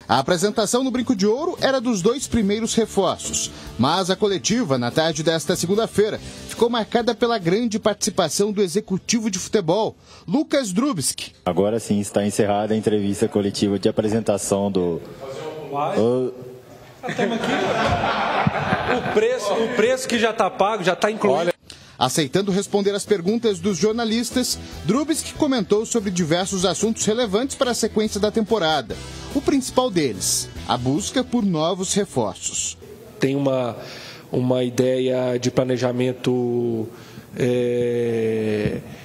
A apresentação no Brinco de Ouro era dos 2 primeiros reforços, mas a coletiva, na tarde desta segunda-feira, ficou marcada pela grande participação do executivo de futebol, Lucas Drubski. Agora sim está encerrada a entrevista coletiva de apresentação do... Estamos aqui. O preço que já está pago, já está incluído. Aceitando responder às perguntas dos jornalistas, Drubski comentou sobre diversos assuntos relevantes para a sequência da temporada. O principal deles, a busca por novos reforços. Tem uma ideia de planejamento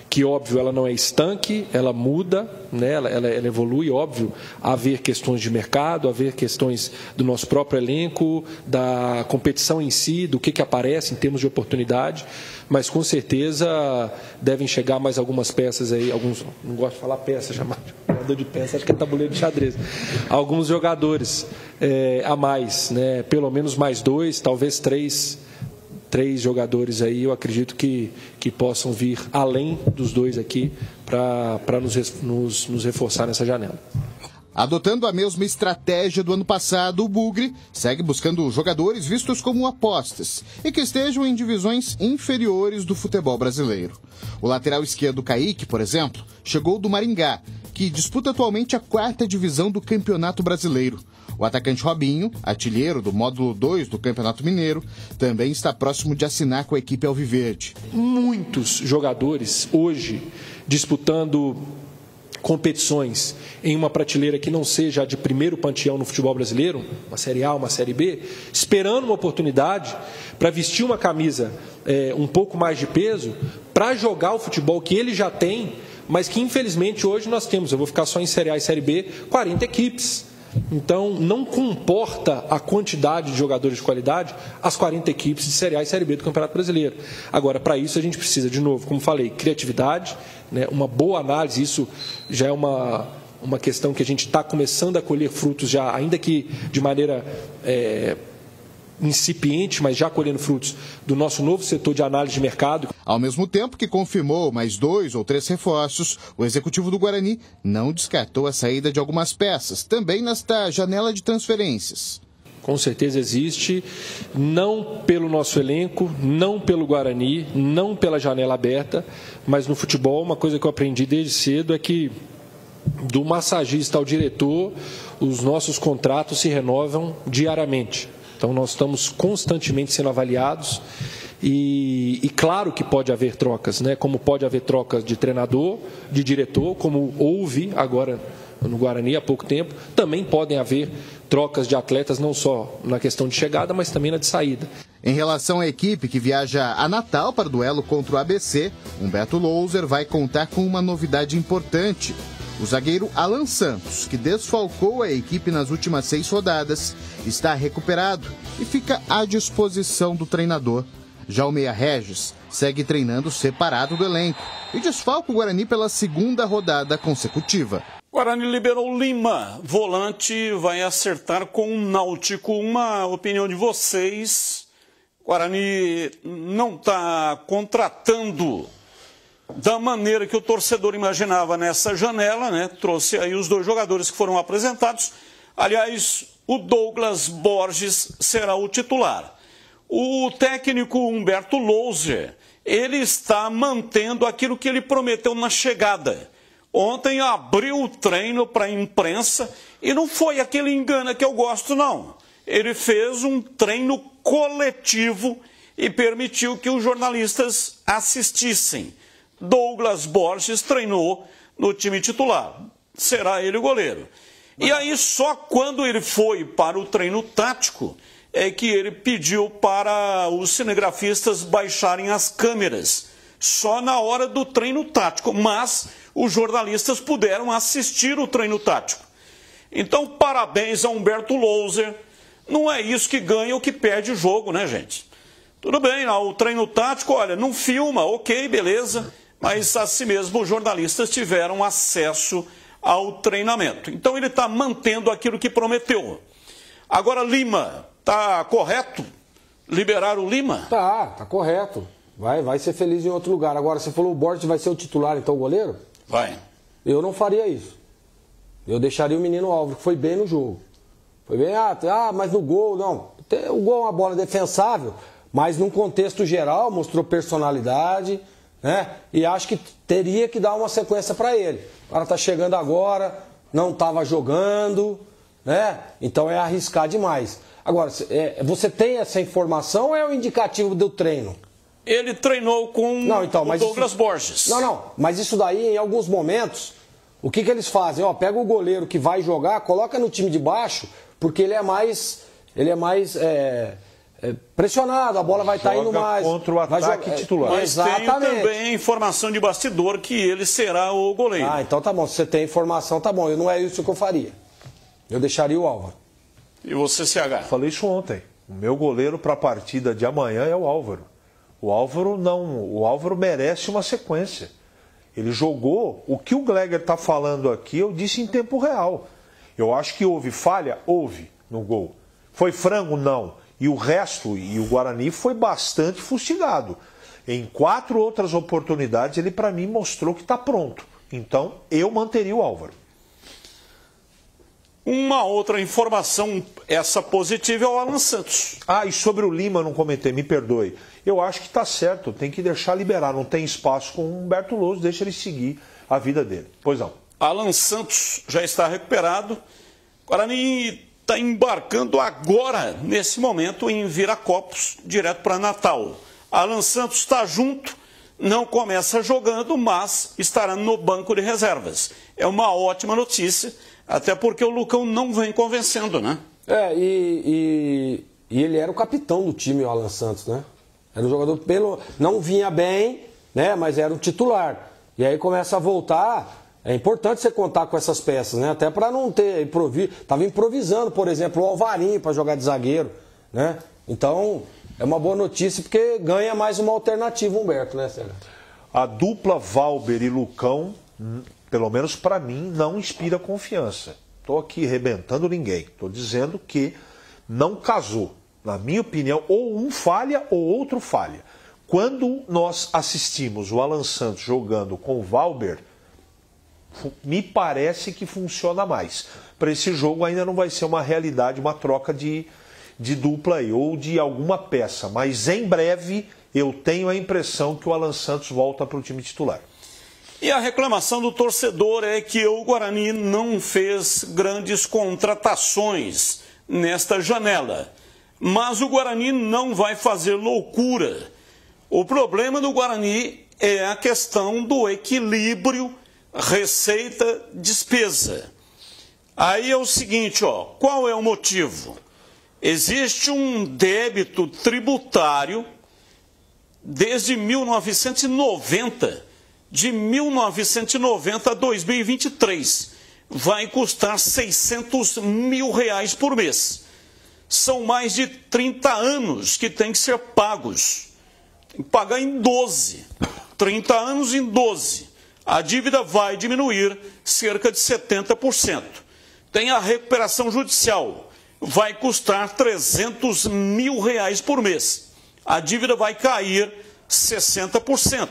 que, óbvio, ela não é estanque, ela muda, né? ela evolui, óbvio, haver questões de mercado, haver questões do nosso próprio elenco, da competição em si, do que aparece em termos de oportunidade, mas com certeza devem chegar mais algumas peças aí, não gosto de falar peça, chamar jogador de peça, acho que é tabuleiro de xadrez, alguns jogadores a mais, né? Pelo menos mais 2, talvez 3 jogadores aí, eu acredito que possam vir além dos 2 aqui para nos reforçar nessa janela. Adotando a mesma estratégia do ano passado, o Bugre segue buscando jogadores vistos como apostas e que estejam em divisões inferiores do futebol brasileiro. O lateral esquerdo Kaique, por exemplo, chegou do Maringá, que disputa atualmente a 4ª divisão do Campeonato Brasileiro. O atacante Robinho, artilheiro do módulo 2 do Campeonato Mineiro, também está próximo de assinar com a equipe alviverde. Muitos jogadores hoje disputando competições em uma prateleira que não seja a de primeiro panteão no futebol brasileiro, uma Série A, uma Série B, esperando uma oportunidade para vestir uma camisa um pouco mais de peso, para jogar o futebol que ele já tem, mas que infelizmente hoje nós temos, eu vou ficar só em Série A e Série B, 40 equipes. Então, não comporta a quantidade de jogadores de qualidade as 40 equipes de Série A e Série B do Campeonato Brasileiro. Agora, para isso, a gente precisa, de novo, como falei, criatividade, né, uma boa análise. Isso já é uma questão que a gente está começando a colher frutos, já, ainda que de maneira incipiente, mas já colhendo frutos do nosso novo setor de análise de mercado. Ao mesmo tempo que confirmou mais 2 ou 3 reforços, o executivo do Guarani não descartou a saída de algumas peças, também nesta janela de transferências. Com certeza existe, não pelo nosso elenco, não pelo Guarani, não pela janela aberta, mas no futebol uma coisa que eu aprendi desde cedo é que do massagista ao diretor, os nossos contratos se renovam diariamente. Então, nós estamos constantemente sendo avaliados e claro que pode haver trocas, né? Como pode haver trocas de treinador, de diretor, como houve agora no Guarani há pouco tempo, também podem haver trocas de atletas, não só na questão de chegada, mas também na de saída. Em relação à equipe que viaja a Natal para o duelo contra o ABC, Humberto Louser vai contar com uma novidade importante. O zagueiro Alan Santos, que desfalcou a equipe nas últimas 6 rodadas, está recuperado e fica à disposição do treinador. Já o Meia Regis segue treinando separado do elenco e desfalca o Guarani pela 2ª rodada consecutiva. Guarani liberou Lima, volante, vai acertar com o Náutico. Uma opinião de vocês, Guarani não está contratando da maneira que o torcedor imaginava nessa janela, né? Trouxe aí os 2 jogadores que foram apresentados. Aliás, o Douglas Borges será o titular. O técnico Humberto Louser, ele está mantendo aquilo que ele prometeu na chegada. Ontem abriu o treino para a imprensa e não foi aquele engano que eu gosto, não. Ele fez um treino coletivo e permitiu que os jornalistas assistissem. Douglas Borges treinou no time titular. Será ele o goleiro. E aí, só quando ele foi para o treino tático, é que ele pediu para os cinegrafistas baixarem as câmeras. Só na hora do treino tático. Mas os jornalistas puderam assistir o treino tático. Então, parabéns a Humberto Louser. Não é isso que ganha ou que perde o jogo, né, gente? Tudo bem, o treino tático, olha, não filma, ok, beleza. Mas assim mesmo os jornalistas tiveram acesso ao treinamento. Então ele está mantendo aquilo que prometeu. Agora Lima, está correto liberar o Lima? Tá correto. Vai ser feliz em outro lugar. Agora, você falou o Borges vai ser o titular, então o goleiro? Vai. Eu não faria isso. Eu deixaria o menino Álvaro, que foi bem no jogo. Foi bem, mas no gol, não. O gol é uma bola defensável, mas num contexto geral mostrou personalidade, né? E acho que teria que dar uma sequência para ele. O cara tá chegando agora, não estava jogando, né? Então é arriscar demais. Agora, você tem essa informação ou é o indicativo do treino? Ele treinou com o Douglas Borges. Não, mas isso daí, em alguns momentos, o que eles fazem? Pega o goleiro que vai jogar, coloca no time de baixo, porque ele é mais pressionado, a bola vai estar indo mais. Contra o ataque titular. Mas tem também a informação de bastidor que ele será o goleiro. Então tá bom, se você tem informação, tá bom. Não é isso que eu faria. Eu deixaria o Álvaro. E você, CH? Falei isso ontem. O meu goleiro para a partida de amanhã é o Álvaro. O Álvaro merece uma sequência. Ele jogou, o que o Gleger está falando aqui, eu disse em tempo real. Eu acho que houve falha? Houve no gol. Foi frango? Não. E o resto, e o Guarani foi bastante fustigado. Em 4 outras oportunidades, ele para mim mostrou que está pronto. Então, eu manteria o Álvaro. Uma outra informação, essa positiva, é o Alan Santos. E sobre o Lima, não comentei, me perdoe. Eu acho que está certo, tem que deixar liberar, não tem espaço com o Humberto Louso, deixa ele seguir a vida dele. Pois não. Alan Santos já está recuperado. Guarani está embarcando agora, nesse momento, em Viracopos, direto para Natal. Alan Santos está junto, não começa jogando, mas estará no banco de reservas. É uma ótima notícia, até porque o Lucão não vem convencendo, né? E ele era o capitão do time, o Alan Santos, né? Era um jogador não vinha bem, né? Mas era um titular. E aí começa a voltar. É importante você contar com essas peças, né? Até para não ter improviso. Estava improvisando, por exemplo, o Alvarinho para jogar de zagueiro, né? Então, é uma boa notícia porque ganha mais uma alternativa, Humberto, né, Sérgio? A dupla Valber e Lucão, pelo menos para mim, não inspira confiança. Estou aqui arrebentando ninguém. Estou dizendo que não casou. Na minha opinião, ou um falha ou outro falha. Quando nós assistimos o Alan Santos jogando com o Valber, me parece que funciona mais. Para esse jogo ainda não vai ser uma realidade, uma troca de dupla aí, ou de alguma peça. Mas em breve eu tenho a impressão que o Alan Santos volta para o time titular. E a reclamação do torcedor é que o Guarani não fez grandes contratações nesta janela. Mas o Guarani não vai fazer loucura. O problema do Guarani é a questão do equilíbrio receita-despesa. Aí é o seguinte, qual é o motivo? Existe um débito tributário desde 1990, de 1990 a 2023. Vai custar R$600 mil por mês. São mais de 30 anos que tem que ser pagos. Tem que pagar em 12. 30 anos em 12. A dívida vai diminuir cerca de 70%. Tem a recuperação judicial. Vai custar R$300 mil por mês. A dívida vai cair 60%.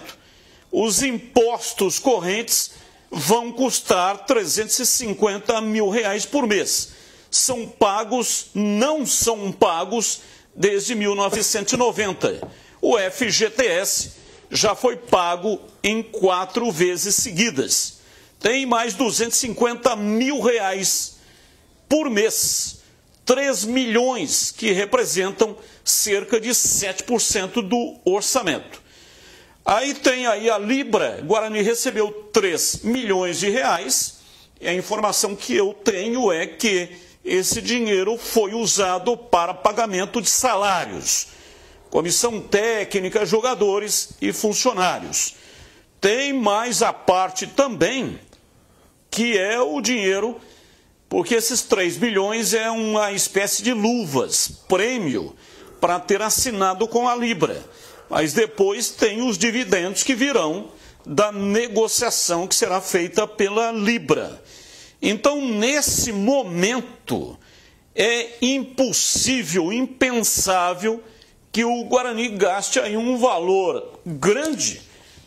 Os impostos correntes vão custar R$350 mil por mês. São pagos, não são pagos desde 1990. O FGTS já foi pago em 4 vezes seguidas. Tem mais R$250 mil por mês. 3 milhões, que representam cerca de 7% do orçamento. Aí tem aí a Libra. Guarani recebeu R$3 milhões. E a informação que eu tenho é que esse dinheiro foi usado para pagamento de salários. Comissão técnica, jogadores e funcionários. Tem mais a parte também, que é o dinheiro, porque esses 3 milhões é uma espécie de luvas, prêmio, para ter assinado com a Libra. Mas depois tem os dividendos que virão da negociação que será feita pela Libra. Então, nesse momento, é impossível, impensável, que o Guarani gaste aí um valor grande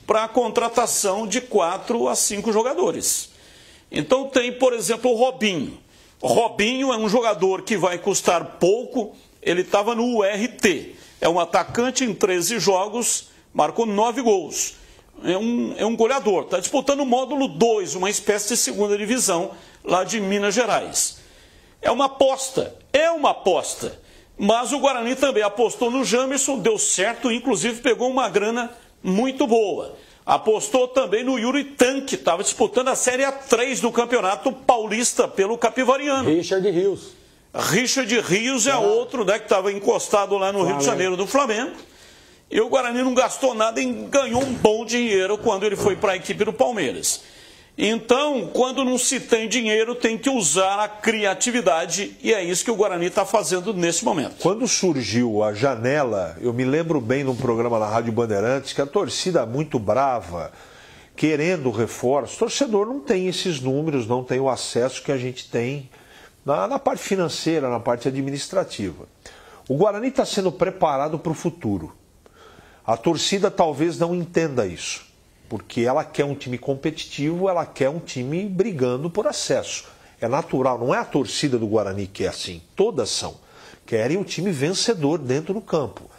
para a contratação de 4 a 5 jogadores. Então tem, por exemplo, o Robinho. Robinho é um jogador que vai custar pouco, ele estava no URT. É um atacante em 13 jogos, marcou 9 gols. É um goleador, está disputando o módulo 2, uma espécie de segunda divisão lá de Minas Gerais. É uma aposta, mas o Guarani também apostou no Jamerson, deu certo, inclusive pegou uma grana muito boa. Apostou também no Yuri Tan, que estava disputando a Série A3 do Campeonato Paulista pelo Capivariano. Richard Rios. Richard Rios é outro, né, que estava encostado lá no Rio de Janeiro do Flamengo. E o Guarani não gastou nada e ganhou um bom dinheiro quando ele foi para a equipe do Palmeiras. Então, quando não se tem dinheiro, tem que usar a criatividade, e é isso que o Guarani está fazendo nesse momento. Quando surgiu a janela, eu me lembro bem num programa na Rádio Bandeirantes, que a torcida muito brava, querendo reforço. O torcedor não tem esses números, não tem o acesso que a gente tem na parte financeira, na parte administrativa. O Guarani está sendo preparado para o futuro. A torcida talvez não entenda isso, porque ela quer um time competitivo, ela quer um time brigando por acesso. É natural, não é a torcida do Guarani que é assim, todas são. Querem um time vencedor dentro do campo.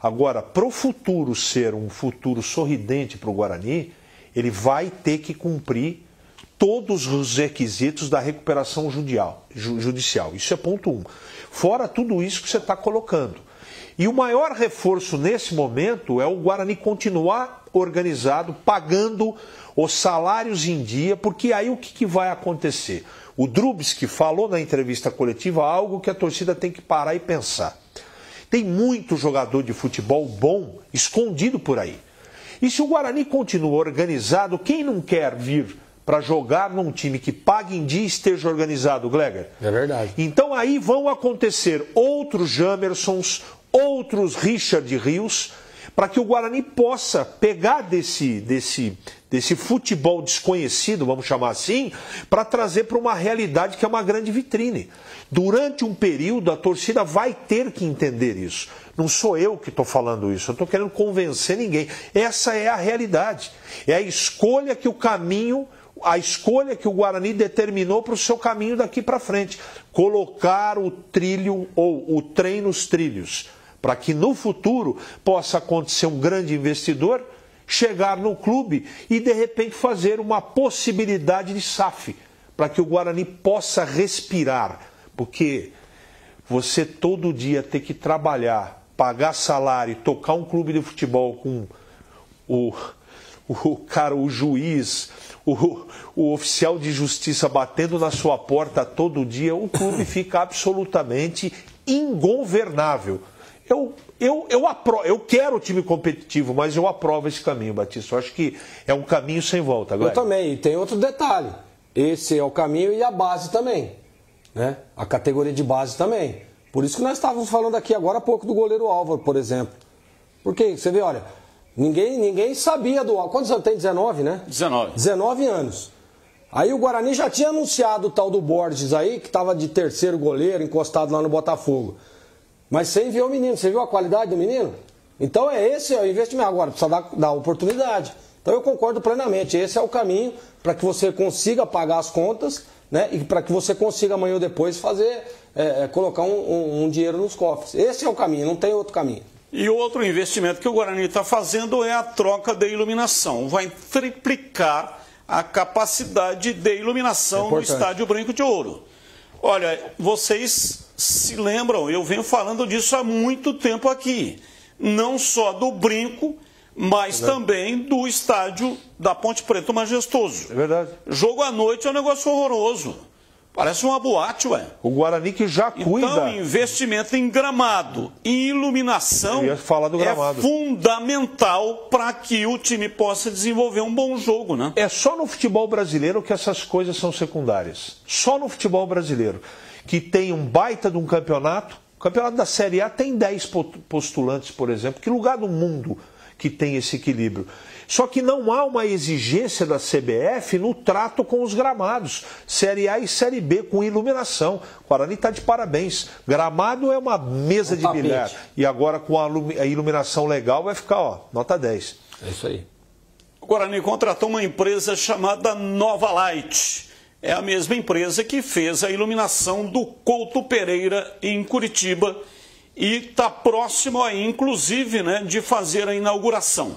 Agora, para o futuro ser um futuro sorridente para o Guarani, ele vai ter que cumprir todos os requisitos da recuperação judicial. Isso é ponto 1. Fora tudo isso que você está colocando. E o maior reforço nesse momento é o Guarani continuar organizado, pagando os salários em dia, porque aí o que vai acontecer? O Drubski falou na entrevista coletiva algo que a torcida tem que parar e pensar. Tem muito jogador de futebol bom escondido por aí. E se o Guarani continua organizado, quem não quer vir para jogar num time que pague em dia e esteja organizado, Gleger? É verdade. Então aí vão acontecer outros Jamersons, outros Richard Rios, para que o Guarani possa pegar desse futebol desconhecido, vamos chamar assim, para trazer para uma realidade que é uma grande vitrine. Durante um período, a torcida vai ter que entender isso. Não sou eu que estou falando isso, eu estou querendo convencer ninguém. Essa é a realidade. É a escolha que o Guarani determinou para o seu caminho daqui para frente. Colocar o trilho ou o trem nos trilhos, para que no futuro possa acontecer um grande investidor, chegar no clube e de repente fazer uma possibilidade de SAF, para que o Guarani possa respirar. Porque você todo dia ter que trabalhar, pagar salário, tocar um clube de futebol com o juiz, o oficial de justiça batendo na sua porta todo dia, o clube fica absolutamente ingovernável. Eu quero o time competitivo, mas eu aprovo esse caminho, Batista. Eu acho que é um caminho sem volta. Agora. Eu também. E tem outro detalhe. Esse é o caminho e a base também. Né? A categoria de base também. Por isso que nós estávamos falando aqui agora há pouco do goleiro Álvaro, por exemplo. Porque você vê, olha, ninguém sabia do Álvaro. Quantos anos tem? 19, né? 19 anos. Aí o Guarani já tinha anunciado o tal do Borges aí, que estava de terceiro goleiro, encostado lá no Botafogo. Mas você enviou o menino, você viu a qualidade do menino? Então esse é o investimento. Agora, precisa dar oportunidade. Então eu concordo plenamente. Esse é o caminho para que você consiga pagar as contas, né? E para que você consiga amanhã ou depois colocar um dinheiro nos cofres. Esse é o caminho, não tem outro caminho. E outro investimento que o Guarani está fazendo é a troca da iluminação. Vai triplicar a capacidade de iluminação no Estádio Brinco de Ouro. Olha, vocês se lembram, eu venho falando disso há muito tempo aqui. Não só do Brinco, mas também do estádio da Ponte Preta Majestoso. É verdade. Jogo à noite é um negócio horroroso. Parece uma boate, ué. O Guarani que já cuida. Então, investimento em gramado e iluminação é fundamental para que o time possa desenvolver um bom jogo, né? É só no futebol brasileiro que essas coisas são secundárias. Só no futebol brasileiro. Que tem um baita de um campeonato. O campeonato da Série A tem 10 postulantes, por exemplo. Que lugar do mundo que tem esse equilíbrio? Só que não há uma exigência da CBF no trato com os gramados. Série A e Série B com iluminação. O Guarani está de parabéns. Gramado é uma mesa de bilhar. E agora com a iluminação legal vai ficar, nota 10. É isso aí. O Guarani contratou uma empresa chamada Nova Light. é a mesma empresa que fez a iluminação do Couto Pereira em Curitiba e está próximo aí, inclusive, né, de fazer a inauguração.